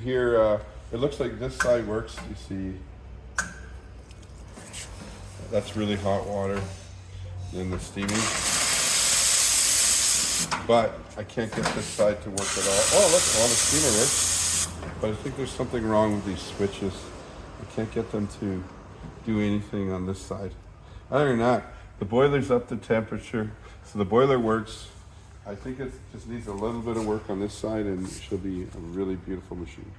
Here, it looks like this side works. You see, that's really hot water in the steaming. But I can't get this side to work at all. Oh, look, all the steamer works. But I think there's something wrong with these switches. I can't get them to do anything on this side. Other than that, the boiler's up to temperature. So the boiler works. I think it just needs a little bit of work on this side and it should be a really beautiful machine.